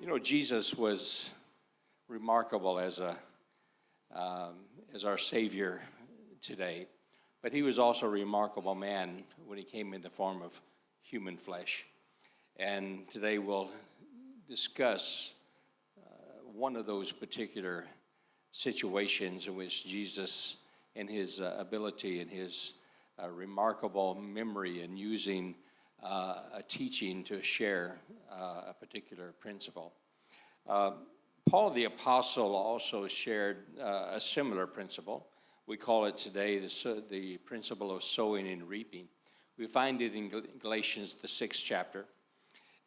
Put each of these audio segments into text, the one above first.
You know, Jesus was remarkable as our Savior today, but he was also a remarkable man when he came in the form of human flesh. And today we'll discuss one of those particular situations in which Jesus, in his ability and his remarkable memory and using a teaching to share a particular principle. Paul the Apostle also shared a similar principle. We call it today the principle of sowing and reaping. We find it in Galatians, the 6th chapter.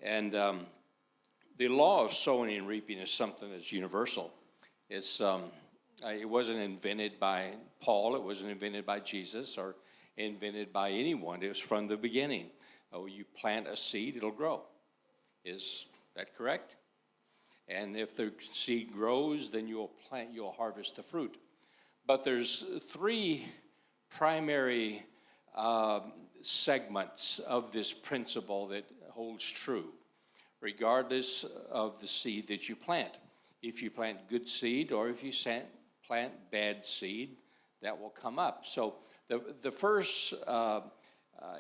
And the law of sowing and reaping is something that's universal. It wasn't invented by Paul. It wasn't invented by Jesus or invented by anyone. It was from the beginning. Oh, you plant a seed, it'll grow. Is that correct? And if the seed grows, then you'll harvest the fruit. But there's three primary segments of this principle that holds true, regardless of the seed that you plant. If you plant good seed or if you plant bad seed, that will come up. So the first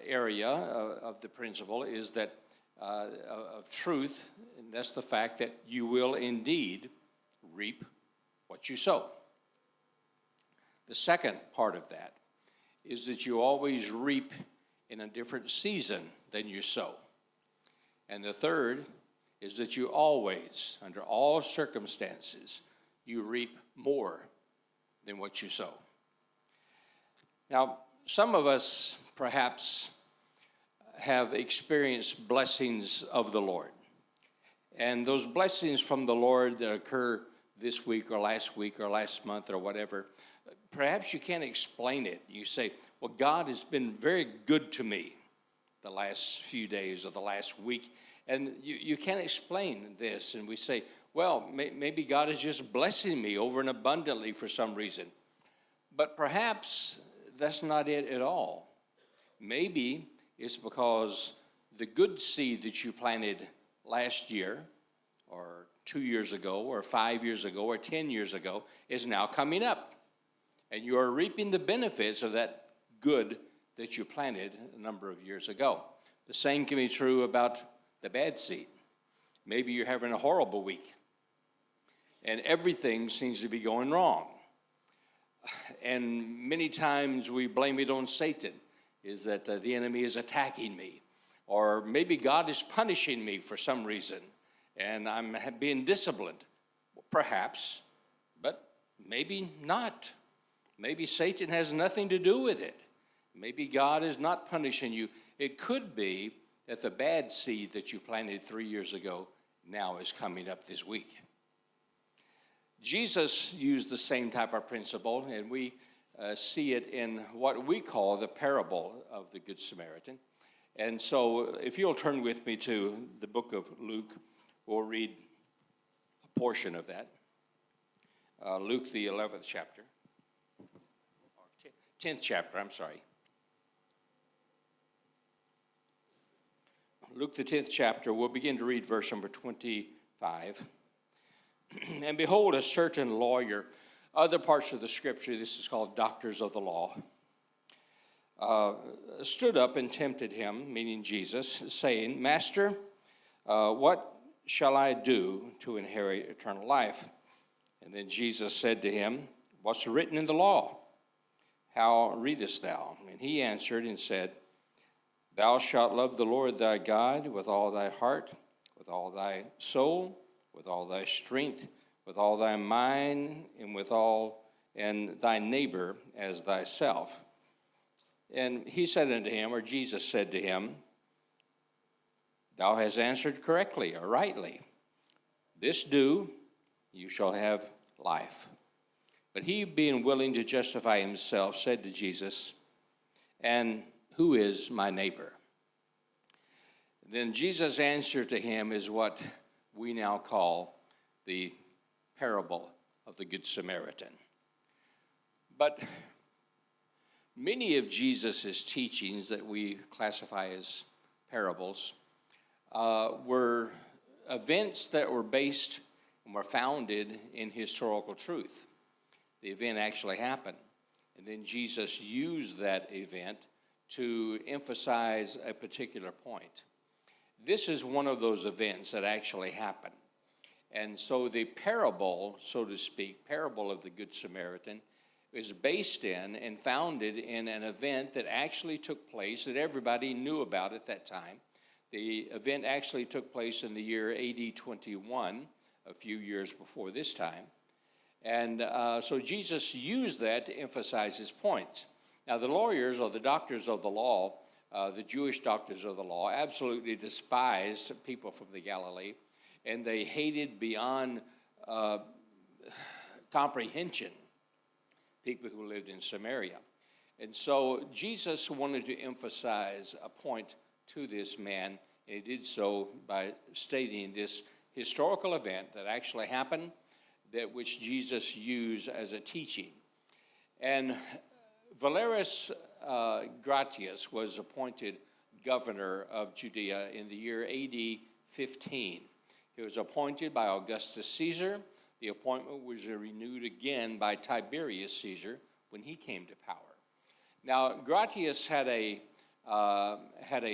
area of the principle is that of truth, and that's the fact that you will indeed reap what you sow. The second part of that is that you always reap in a different season than you sow. And the third is that you always, under all circumstances, you reap more than what you sow. Now, some of us perhaps have experienced blessings of the Lord. And those blessings from the Lord that occur this week or last month or whatever, perhaps you can't explain it. You say, well, God has been very good to me the last few days or the last week. And you can't explain this. And we say, well, maybe God is just blessing me over and abundantly for some reason. But perhaps that's not it at all. Maybe it's because the good seed that you planted last year or 2 years ago or 5 years ago or 10 years ago is now coming up. And you are reaping the benefits of that good that you planted a number of years ago. The same can be true about the bad seed. Maybe you're having a horrible week and everything seems to be going wrong. And many times we blame it on Satan, is that the enemy is attacking me. Or maybe God is punishing me for some reason and I'm being disciplined. Perhaps, but maybe not. Maybe Satan has nothing to do with it. Maybe God is not punishing you. It could be that the bad seed that you planted 3 years ago now is coming up this week. Jesus used the same type of principle, and we see it in what we call the parable of the Good Samaritan. And so if you'll turn with me to the book of Luke, we'll read a portion of that. Luke, the 11th chapter. 10th chapter, I'm sorry. Luke, the 10th chapter, we'll begin to read verse number 25. And behold, a certain lawyer, other parts of the scripture, this is called doctors of the law, stood up and tempted him, meaning Jesus, saying, Master, what shall I do to inherit eternal life? And then Jesus said to him, what's written in the law? How readest thou? And he answered and said, Thou shalt love the Lord thy God with all thy heart, with all thy soul, with all thy strength, with all thy mind, and thy neighbor as thyself. And he said unto him, or Jesus said to him, Thou hast answered correctly or rightly. This do, you shall have life. But he, being willing to justify himself, said to Jesus, And who is my neighbor? Then Jesus' answer to him is what we now call the parable of the Good Samaritan. But many of Jesus' teachings that we classify as parables were events that were based and were founded in historical truth. The event actually happened. And then Jesus used that event to emphasize a particular point. This is one of those events that actually happened. And so the parable, so to speak, parable of the Good Samaritan, is based in and founded in an event that actually took place that everybody knew about at that time. The event actually took place in the year AD 21, a few years before this time. And so Jesus used that to emphasize his points. Now, the lawyers or the doctors of the law, the Jewish doctors of the law, absolutely despised people from the Galilee, and they hated beyond comprehension people who lived in Samaria. And so Jesus wanted to emphasize a point to this man, and he did so by stating this historical event that actually happened, that which Jesus used as a teaching. And Valerius Gratius was appointed governor of Judea in the year AD 15. He was appointed by Augustus Caesar. The appointment was renewed again by Tiberius Caesar when he came to power. Now, Gratius had a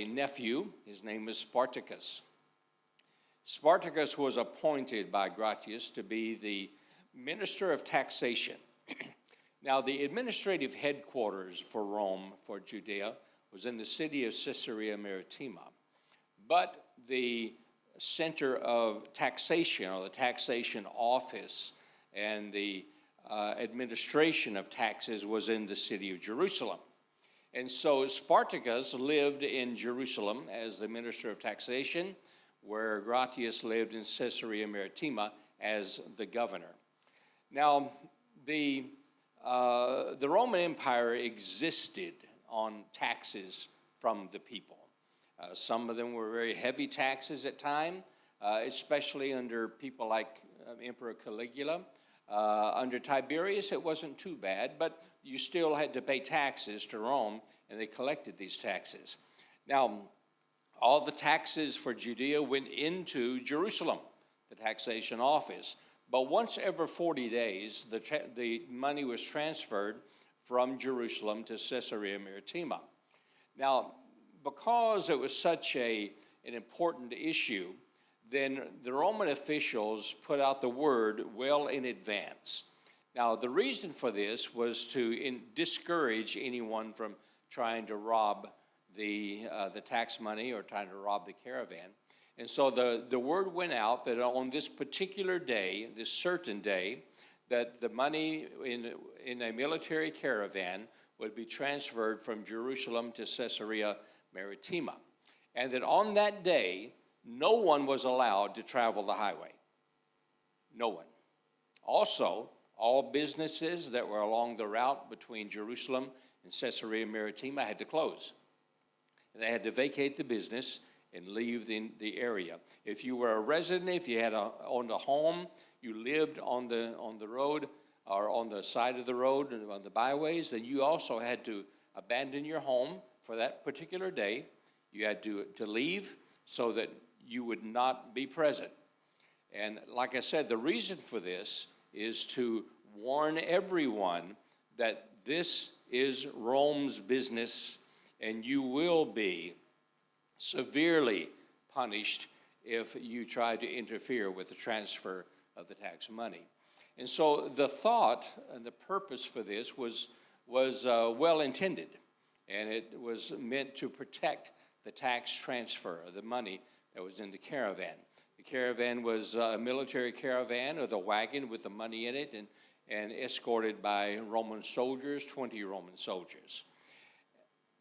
nephew. His name was Spartacus. Spartacus was appointed by Gratius to be the minister of taxation. Now, the administrative headquarters for Rome, for Judea, was in the city of Caesarea Maritima. But the center of taxation, or the taxation office, and the administration of taxes was in the city of Jerusalem. And so Spartacus lived in Jerusalem as the minister of taxation, where Gratius lived in Caesarea Maritima as the governor. Now, the Roman Empire existed on taxes from the people. Some of them were very heavy taxes at times, especially under people like Emperor Caligula. Under Tiberius, it wasn't too bad, but you still had to pay taxes to Rome, and they collected these taxes. Now, all the taxes for Judea went into Jerusalem, the taxation office. But once every 40 days, the money was transferred from Jerusalem to Caesarea Maritima. Now, because it was such an important issue, then the Roman officials put out the word well in advance. Now, the reason for this was to discourage anyone from trying to rob the tax money or trying to rob the caravan. And so the word went out that on this particular day, this certain day, that the money in a military caravan would be transferred from Jerusalem to Caesarea Maritima. And that on that day, no one was allowed to travel the highway. No one. Also, all businesses that were along the route between Jerusalem and Caesarea Maritima had to close. And they had to vacate the business and leave the area. If you were a resident, if you had owned a home, you lived on the road or on the side of the road and on the byways, then you also had to abandon your home for that particular day. You had to leave so that you would not be present. And like I said, the reason for this is to warn everyone that this is Rome's business, and you will be severely punished if you try to interfere with the transfer of the tax money. And so the thought and the purpose for this was well intended, and it was meant to protect the tax transfer of the money that was in the caravan. The caravan was a military caravan with a wagon with the money in it, and escorted by Roman soldiers, 20 Roman soldiers.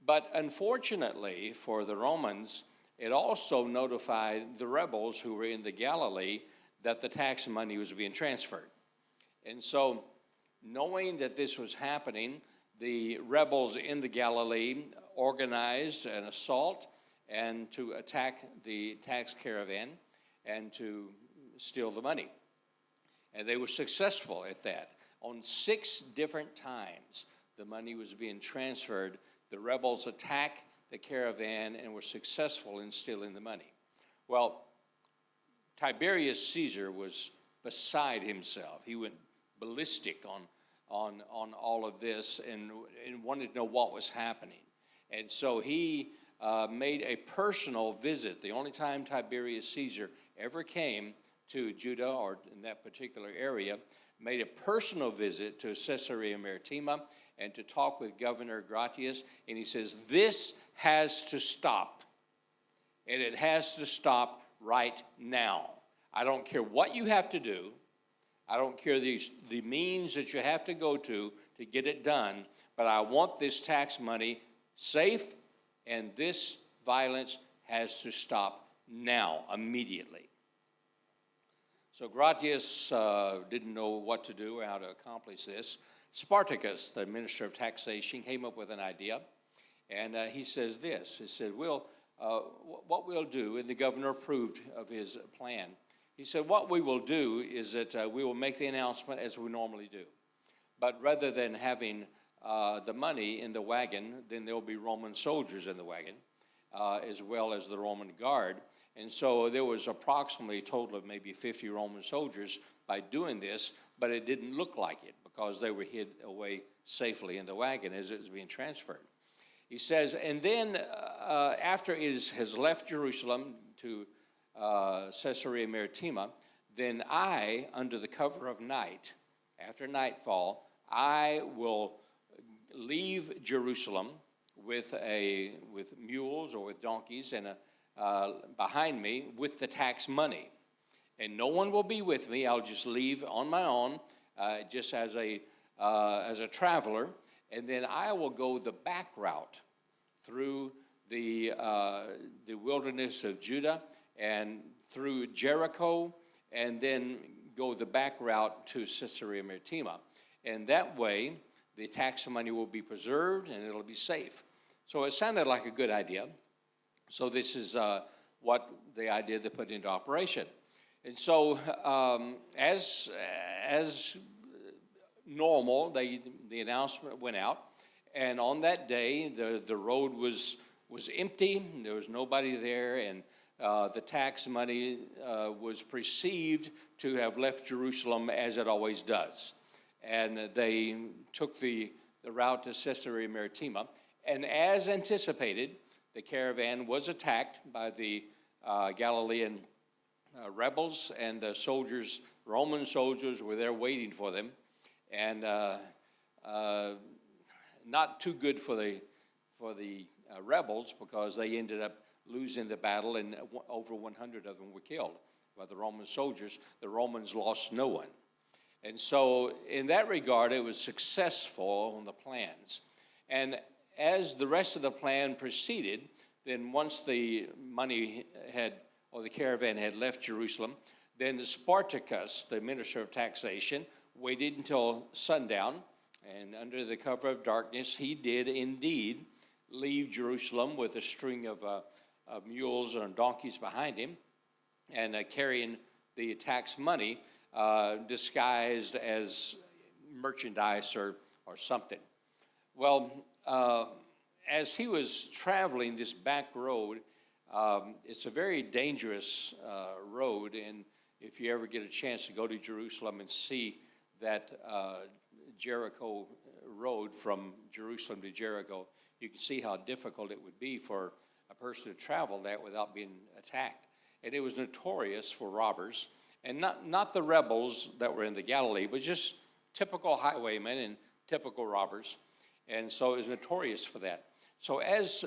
But unfortunately for the Romans, it also notified the rebels who were in the Galilee that the tax money was being transferred. And so, knowing that this was happening, the rebels in the Galilee organized an assault and to attack the tax caravan and to steal the money. And they were successful at that. On 6 different times, the money was being transferred. The rebels attacked the caravan and were successful in stealing the money. Well, Tiberius Caesar was beside himself. He went ballistic on all of this and wanted to know what was happening. And so he made a personal visit. The only time Tiberius Caesar ever came to Judah or in that particular area, made a personal visit to Caesarea Maritima and to talk with Governor Gratius. And he says, this has to stop. And it has to stop right now. I don't care what you have to do. I don't care the means that you have to go to get it done. But I want this tax money safe, and this violence has to stop now, immediately. So Gratius didn't know what to do or how to accomplish this. Spartacus, the minister of taxation, came up with an idea, and he says this. He said, what we'll do, and the governor approved of his plan. He said, what we will do is that we will make the announcement as we normally do. But rather than having the money in the wagon, then there will be Roman soldiers in the wagon, as well as the Roman guard. And so there was approximately a total of maybe 50 Roman soldiers by doing this, but it didn't look like it because they were hid away safely in the wagon as it was being transferred. He says, and then after it has left Jerusalem to Caesarea Maritima, then I, under the cover of night, after nightfall, I will leave Jerusalem with mules or with donkeys and behind me with the tax money. And no one will be with me. I'll just leave on my own, just as a traveler. And then I will go the back route through the wilderness of Judah and through Jericho, and then go the back route to Caesarea Maritima. And that way, the tax money will be preserved and it'll be safe. So it sounded like a good idea. So this is what the idea they put into operation. And so as normal, the announcement went out. And on that day, the road was empty. There was nobody there. And the tax money was perceived to have left Jerusalem as it always does. And they took the route to Caesarea Maritima. And as anticipated, the caravan was attacked by the Galilean rebels, and the soldiers, Roman soldiers, were there waiting for them. And not too good for the rebels, because they ended up losing the battle, and over 100 of them were killed by the Roman soldiers. The Romans lost no one. And so in that regard, it was successful on the plans. And as the rest of the plan proceeded, then once the money the caravan had left Jerusalem, then Spartacus, the minister of taxation, waited until sundown, and under the cover of darkness, he did indeed leave Jerusalem with a string of mules and donkeys behind him, and carrying the tax money disguised as merchandise or something. Well, as he was traveling this back road, it's a very dangerous road, and if you ever get a chance to go to Jerusalem and see that Jericho road from Jerusalem to Jericho, you can see how difficult it would be for a person to travel that without being attacked. And it was notorious for robbers, and not the rebels that were in the Galilee, but just typical highwaymen and typical robbers. And so it was notorious for that. So as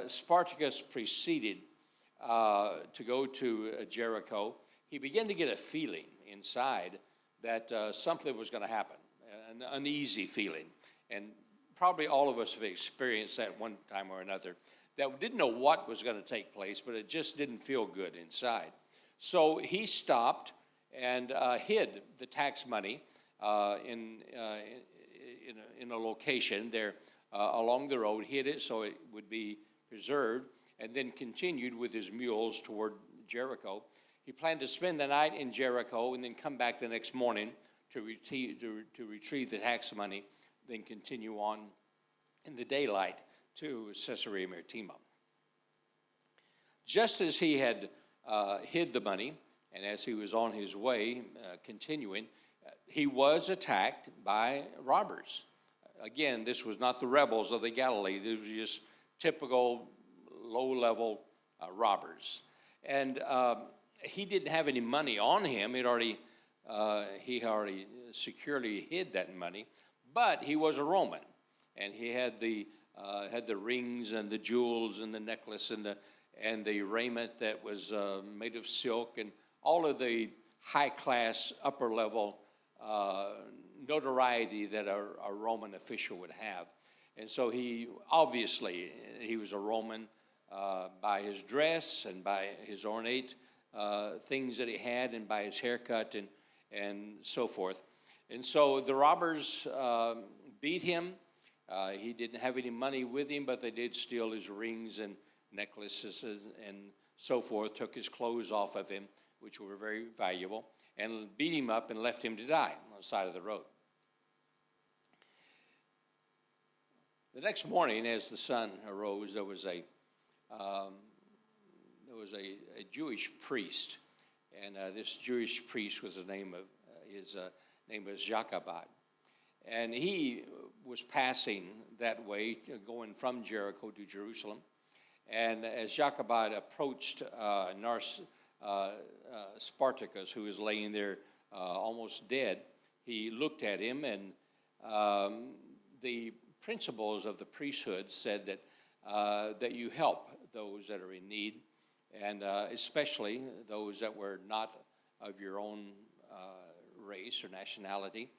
Spartacus proceeded to go to Jericho, he began to get a feeling inside that something was going to happen, an uneasy feeling. And probably all of us have experienced that one time or another, that didn't know what was going to take place, but it just didn't feel good inside. So he stopped and hid the tax money in a location there along the road, hid it so it would be preserved, and then continued with his mules toward Jericho. He planned to spend the night in Jericho and then come back the next morning to retrieve the tax money, then continue on in the daylight to Caesarea Maritima. Just as he had hid the money And as he was on his way, continuing, he was attacked by robbers. Again, this was not the rebels of the Galilee. This was just typical low-level robbers. And he didn't have any money on him. He already securely hid that money. But he was a Roman, and he had the rings and the jewels and the necklace and the raiment that was made of silk and all of the high-class, upper-level notoriety that a Roman official would have. And so he was a Roman by his dress and by his ornate things that he had and by his haircut and so forth. And so the robbers beat him. He didn't have any money with him, but they did steal his rings and necklaces and so forth, took his clothes off of him, which were very valuable, and beat him up and left him to die on the side of the road. The next morning, as the sun arose, there was a Jewish priest, and this Jewish priest was his name was Jacobite, and he was passing that way, going from Jericho to Jerusalem. And as Jacobite approached Spartacus, who was laying there almost dead, he looked at him, and the principles of the priesthood said that you help those that are in need, and especially those that were not of your own race or nationality.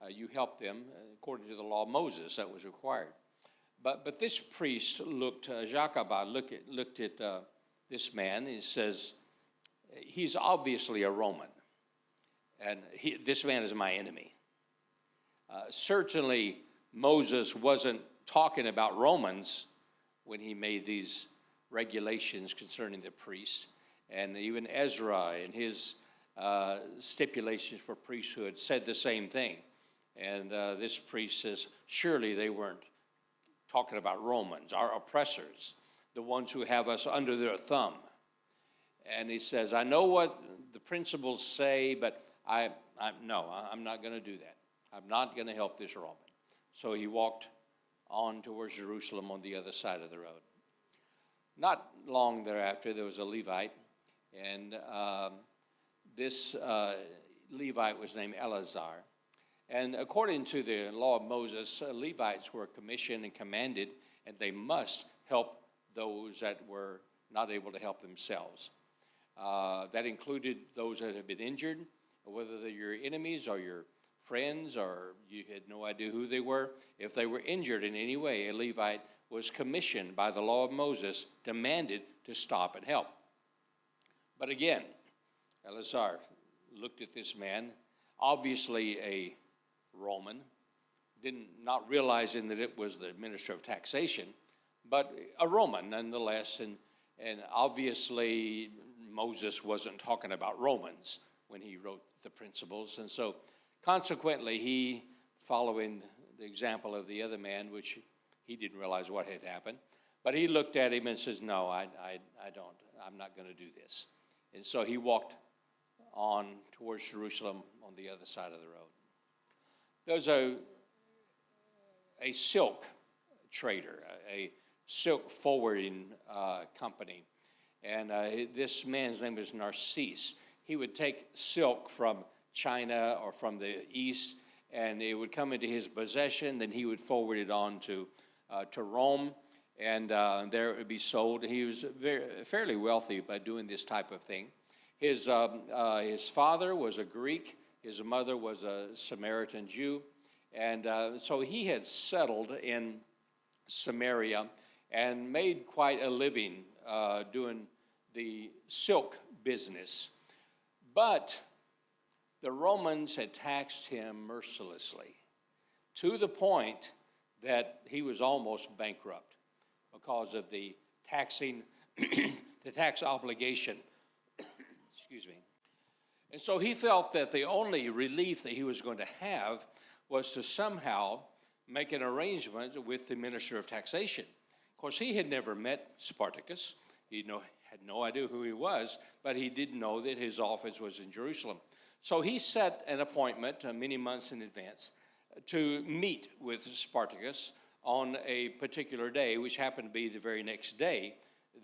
You help them according to the law of Moses that was required. But this priest Jacobite looked at this man, and he says, he's obviously a Roman, and this man is my enemy. Certainly, Moses wasn't talking about Romans when he made these regulations concerning the priests, and even Ezra in his stipulations for priesthood said the same thing. And this priest says, surely they weren't talking about Romans, our oppressors, the ones who have us under their thumb. And he says, I know what the principles say, but I'm not going to do that. I'm not going to help this Roman. So he walked on towards Jerusalem on the other side of the road. Not long thereafter, there was a Levite, and this Levite was named Eleazar. And according to the law of Moses, Levites were commissioned and commanded, and they must help those that were not able to help themselves. That included those that had been injured, whether they're your enemies or your friends or you had no idea who they were. If they were injured in any way, a Levite was commissioned by the law of Moses, demanded to stop and help. But again, Eleazar looked at this man, obviously a Roman, not realizing that it was the minister of taxation, but a Roman nonetheless, and obviously Moses wasn't talking about Romans when he wrote the principles, and so consequently he, following the example of the other man, which he didn't realize what had happened, but he looked at him and says, no, I'm not going to do this. And so he walked on towards Jerusalem on the other side of the road. There was a silk trader, a silk forwarding company, and this man's name was Narcisse. He would take silk from China or from the east, and it would come into his possession. Then he would forward it on to Rome, and there it would be sold. He was fairly wealthy by doing this type of thing. His father was a Greek. His mother was a Samaritan Jew. And so he had settled in Samaria and made quite a living doing the silk business. But the Romans had taxed him mercilessly to the point that he was almost bankrupt because of the taxing, the tax obligation. Excuse me. And so he felt that the only relief that he was going to have was to somehow make an arrangement with the minister of taxation. Of course, he had never met Spartacus. He had no idea who he was, but he did know that his office was in Jerusalem. So he set an appointment many months in advance to meet with Spartacus on a particular day, which happened to be the very next day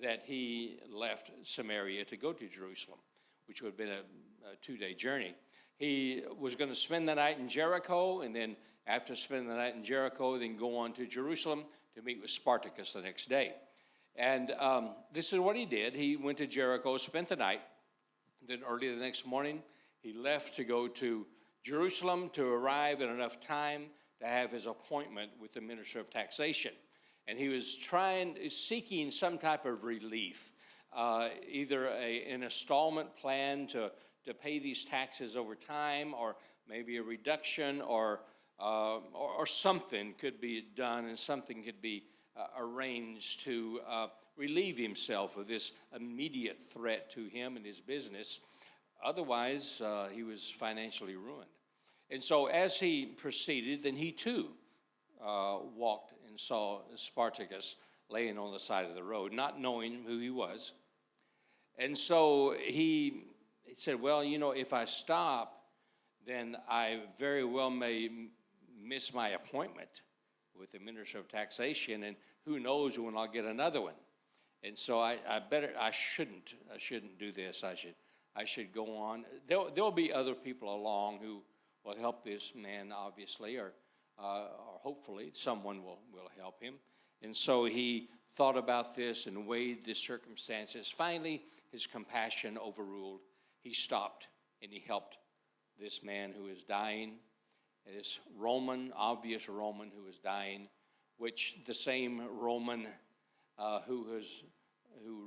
that he left Samaria to go to Jerusalem, which would have been a 2-day journey. He was going to spend the night in Jericho, and then after spending the night in Jericho, then go on to Jerusalem to meet with Spartacus the next day. And this is what he did. He went to Jericho, spent the night. Then early the next morning, he left to go to Jerusalem to arrive in enough time to have his appointment with the minister of taxation. And he was seeking some type of relief, either an installment plan to pay these taxes over time, or maybe a reduction, or something could be done, and something could be arranged to relieve himself of this immediate threat to him and his business. Otherwise, he was financially ruined. And so as he proceeded, then he too walked and saw Spartacus laying on the side of the road, not knowing who he was. And so he said, well, you know, if I stop, then I very well may miss my appointment with the minister of taxation, and who knows when I'll get another one. And so I shouldn't do this. I should go on. There'll be other people along who will help this man, obviously, or hopefully someone will help him. And so he thought about this and weighed the circumstances. Finally, his compassion overruled. He stopped and he helped this man who is dying, this obvious Roman who is dying, which the same Roman who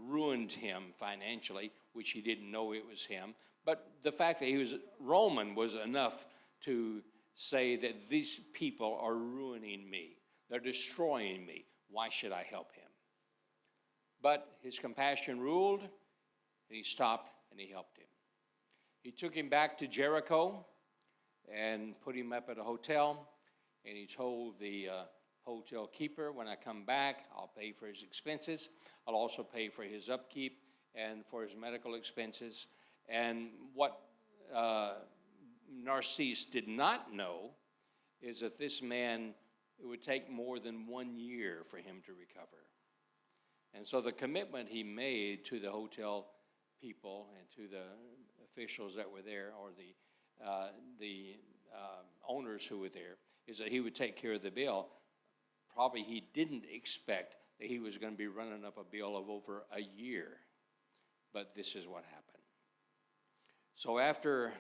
ruined him financially, which he didn't know it was him. But the fact that he was Roman was enough to say that these people are ruining me. They're destroying me. Why should I help him? But his compassion ruled, and he stopped and he helped him. He took him back to Jericho and put him up at a hotel, and he told the hotel keeper, when I come back, I'll pay for his expenses. I'll also pay for his upkeep and for his medical expenses. And what Narcisse did not know is that this man, it would take more than 1 year for him to recover. And so the commitment he made to the hotel people and to the officials that were there, or the owners who were there, is that he would take care of the bill. Probably he didn't expect that he was going to be running up a bill of over a year. But this is what happened. So after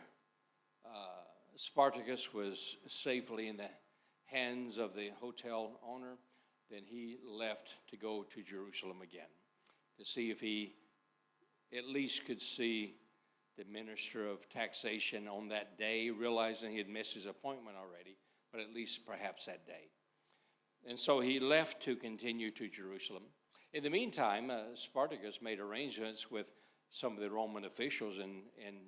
Spartacus was safely in the hands of the hotel owner, then he left to go to Jerusalem again to see if he at least could see the minister of taxation on that day, realizing he had missed his appointment already, but at least perhaps that day. And so he left to continue to Jerusalem. In the meantime, Spartacus made arrangements with some of the Roman officials in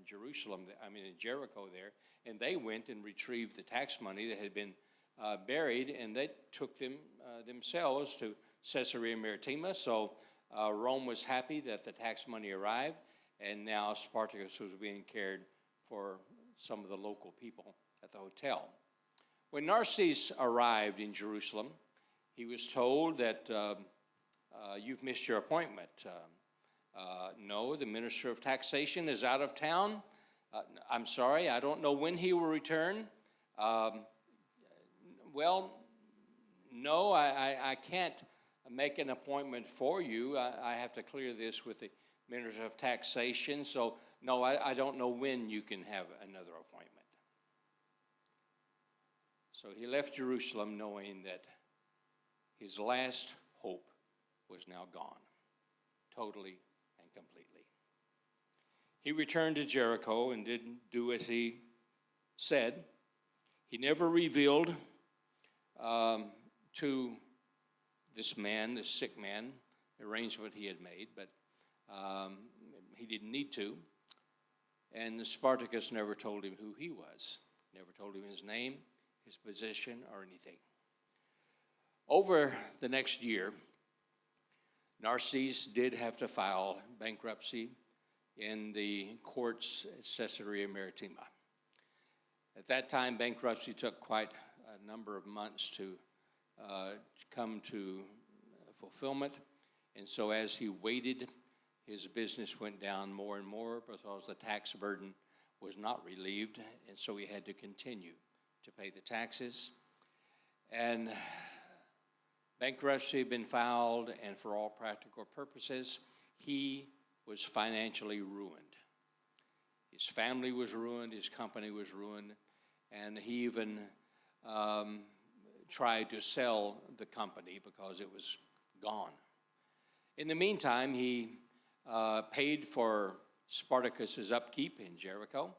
Jerusalem, in Jericho there, and they went and retrieved the tax money that had been buried, and they took them themselves to Caesarea Maritima. So Rome was happy that the tax money arrived, and now Spartacus was being cared for some of the local people at the hotel. When Narcisse arrived in Jerusalem, he was told that you've missed your appointment. No, the minister of taxation is out of town. I'm sorry, I don't know when he will return. Well, no, I can't make an appointment for you. I have to clear this with the minister of taxation. So, no, I don't know when you can have another appointment. So he left Jerusalem knowing that his last hope was now gone, totally and completely. He returned to Jericho and didn't do as he said. He never revealed to this man, this sick man, the arrangement he had made, but he didn't need to. And Spartacus never told him who he was, never told him his name, his position, or anything. Over the next year, Narcisse did have to file bankruptcy in the courts at Caesarea Maritima. At that time, bankruptcy took quite a number of months to come to fulfillment. And so as he waited, his business went down more and more because the tax burden was not relieved, and so he had to continue to pay the taxes. And bankruptcy had been filed, and for all practical purposes, he was financially ruined. His family was ruined, his company was ruined, and he even tried to sell the company because it was gone. In the meantime, he paid for Spartacus's upkeep in Jericho,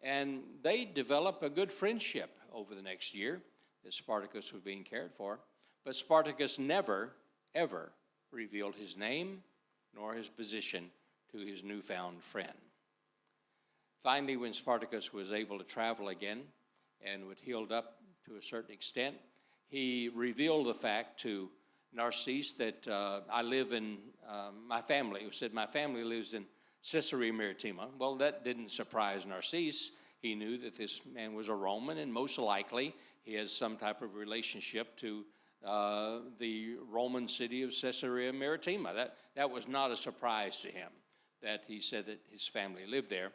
and they developed a good friendship over the next year that Spartacus was being cared for. But Spartacus never, ever revealed his name nor his position to his newfound friend. Finally, when Spartacus was able to travel again and was healed up to a certain extent, he revealed the fact to Narcisse that I live in my family. He said, my family lives in Caesarea Maritima. Well, that didn't surprise Narcisse. He knew that this man was a Roman, and most likely he has some type of relationship to the Roman city of Caesarea Maritima. That was not a surprise to him that he said that his family lived there.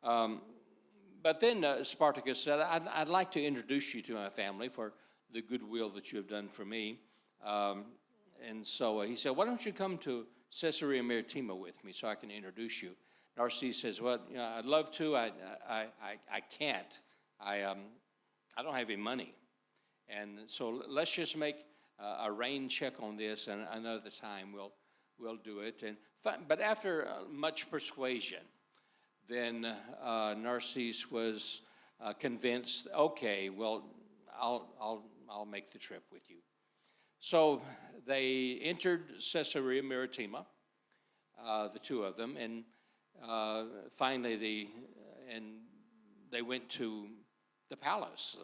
But then Spartacus said, I'd like to introduce you to my family for the goodwill that you have done for me. And so he said, why don't you come to Caesarea Maritima with me so I can introduce you? Narcisse says, well, you know, I'd love to. I can't. I don't have any money. And so let's just make a rain check on this, and another time we'll do it. But after much persuasion, then Narcisse was convinced, okay, well, I'll make the trip with you. So they entered Caesarea Maritima, the two of them, and finally they went to the palace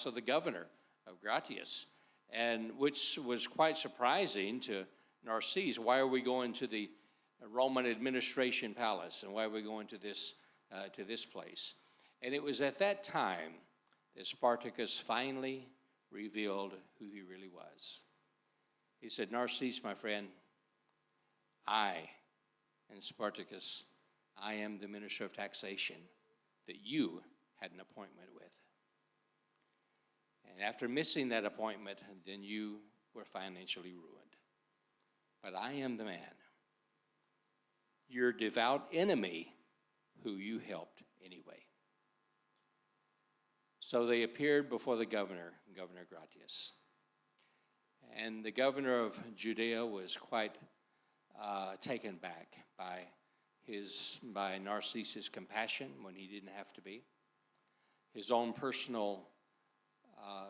of the governor of Gratius, and which was quite surprising to Narcisse. Why are we going to the Roman administration palace, and why are we going to this place? And it was at that time that Spartacus finally revealed who he really was. He said, Narcisse, my friend, I, and Spartacus, I am the minister of taxation that you had an appointment with. And after missing that appointment, then you were financially ruined. But I am the man, your devout enemy, who you helped anyway. So they appeared before the governor, Governor Gratius. And the governor of Judea was quite taken back by Narcissus' compassion when he didn't have to be, his own personal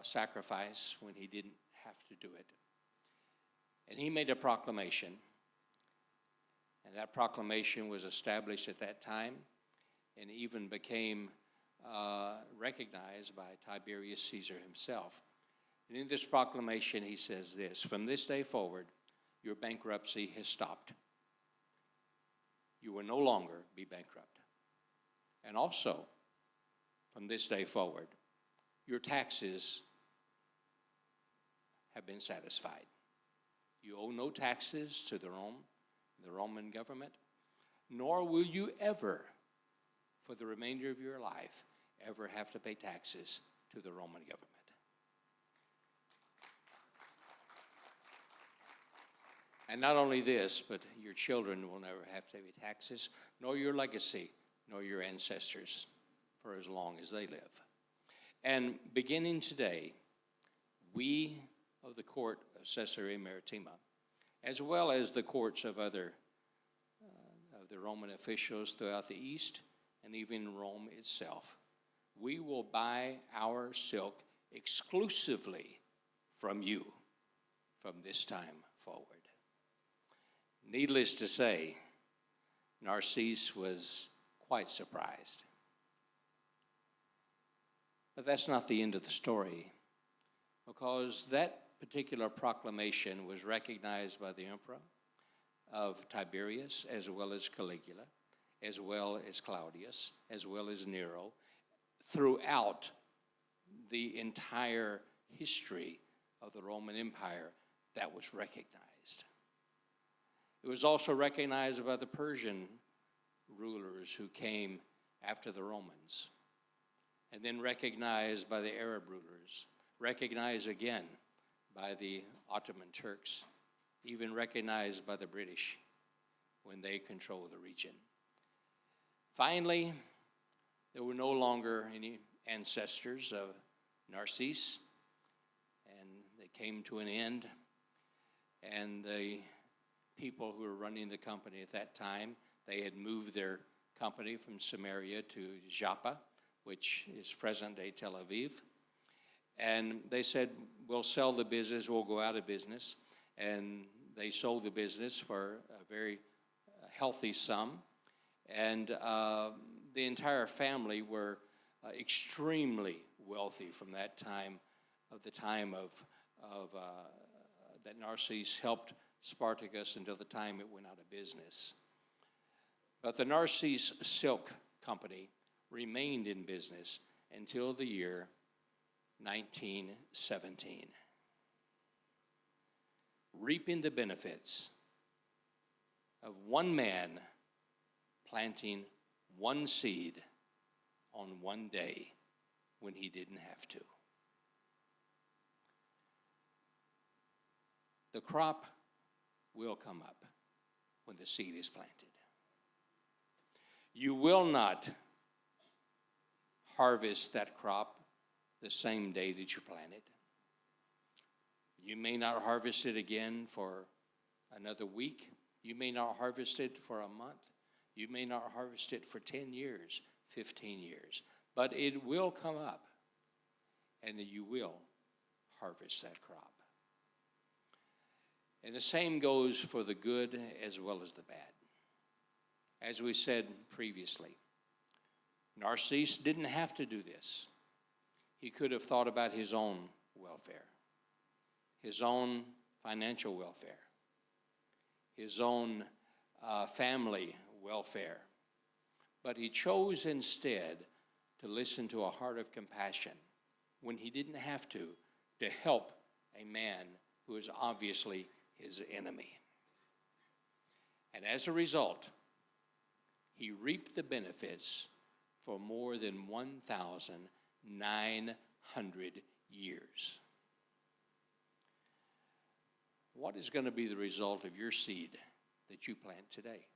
sacrifice when he didn't have to do it. And he made a proclamation, and that proclamation was established at that time and even became recognized by Tiberius Caesar himself. And in this proclamation, he says this: from this day forward, your bankruptcy has stopped. You will no longer be bankrupt. And also, from this day forward, your taxes have been satisfied. You owe no taxes to the Roman government, nor will you ever, for the remainder of your life, ever have to pay taxes to the Roman government. And not only this, but your children will never have to pay taxes, nor your legacy, nor your ancestors, for as long as they live. And beginning today, we of the court of Caesarea Maritima, as well as the courts of other of the Roman officials throughout the East and even Rome itself, we will buy our silk exclusively from you from this time forward. Needless to say, Narcisse was quite surprised. But that's not the end of the story, because that particular proclamation was recognized by the emperor, of Tiberius, as well as Caligula, as well as Claudius, as well as Nero, throughout the entire history of the Roman Empire. That was recognized. It was also recognized by the Persian rulers who came after the Romans, and then recognized by the Arab rulers, recognized again by the Ottoman Turks, even recognized by the British when they controlled the region. Finally, there were no longer any ancestors of Narcissus, and they came to an end, and the people who were running the company at that time, they had moved their company from Samaria to Joppa, which is present-day Tel Aviv. And they said, we'll sell the business, we'll go out of business. And they sold the business for a very healthy sum. And the entire family were extremely wealthy from that time, that Narcissus helped Spartacus until the time it went out of business. But the Narcissus Silk Company remained in business until the year 1917, reaping the benefits of one man planting one seed on one day when he didn't have to. The crop will come up when the seed is planted. You will not harvest that crop the same day that you plant it. You may not harvest it again for another week. You may not harvest it for a month. You may not harvest it for 10 years, 15 years. But it will come up, and you will harvest that crop. And the same goes for the good as well as the bad. As we said previously, Narcissus didn't have to do this. He could have thought about his own welfare, his own financial welfare, his own family welfare. But he chose instead to listen to a heart of compassion when he didn't have to help a man who is obviously his enemy. And as a result, he reaped the benefits for more than 1,900 years. What is going to be the result of your seed that you plant today?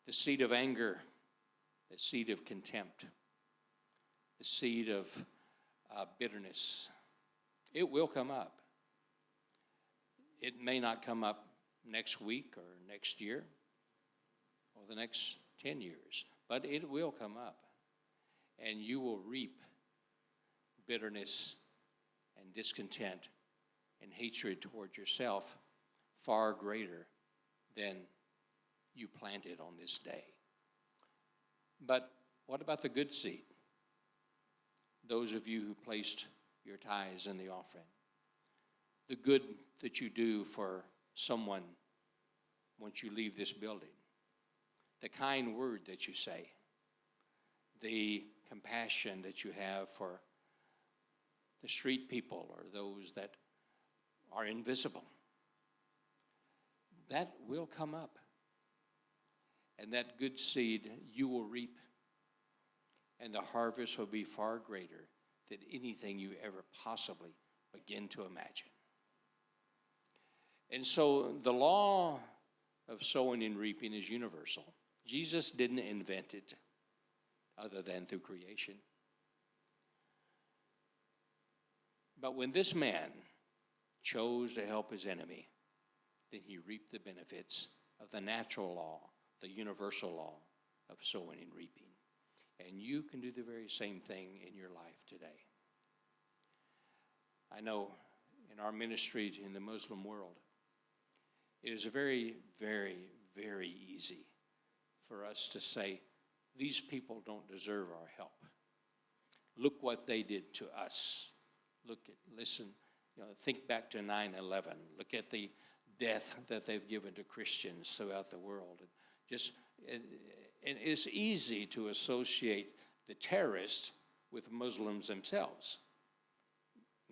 The seed of anger, the seed of contempt, the seed of bitterness, it will come up. It may not come up next week or next year or the next 10 years, but it will come up, and you will reap bitterness and discontent and hatred toward yourself far greater than you planted on this day. But what about the good seed? Those of you who placed your tithes in the offering. The good that you do for someone once you leave this building. The kind word that you say. The compassion that you have for the street people or those that are invisible. That will come up. And that good seed you will reap. And the harvest will be far greater than anything you ever possibly begin to imagine. And so the law of sowing and reaping is universal. Jesus didn't invent it other than through creation. But when this man chose to help his enemy, then he reaped the benefits of the natural law, the universal law of sowing and reaping. And you can do the very same thing in your life today. I know in our ministry in the Muslim world, it is very, very, very easy for us to say, these people don't deserve our help. Look what they did to us. Listen, think back to 9/11. Look at the death that they've given to Christians throughout the world. And it's easy to associate the terrorists with Muslims themselves.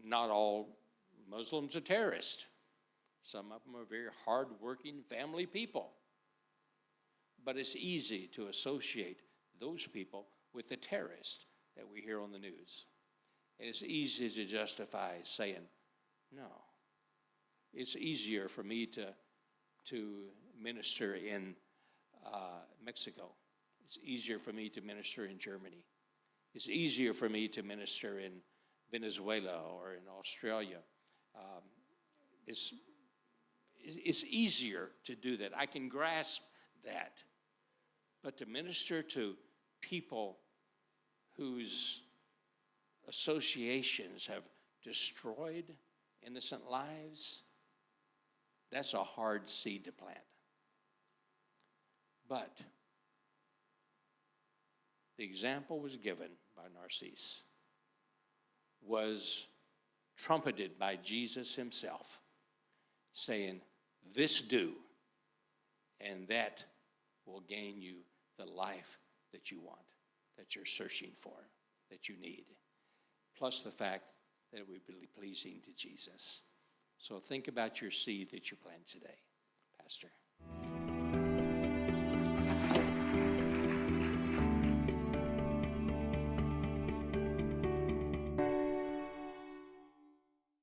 Not all Muslims are terrorists. Some of them are very hard-working family people. But it's easy to associate those people with the terrorists that we hear on the news. And it's easy to justify saying, no. It's easier for me to minister in Mexico. It's easier for me to minister in Germany. It's easier for me to minister in Venezuela or in Australia. It's easier to do that. I can grasp that. But to minister to people whose associations have destroyed innocent lives, that's a hard seed to plant. But the example was given by Narcisse, was trumpeted by Jesus himself, saying, this do, and that will gain you the life that you want, that you're searching for, that you need. Plus the fact that it would be pleasing to Jesus. So think about your seed that you plant today, Pastor.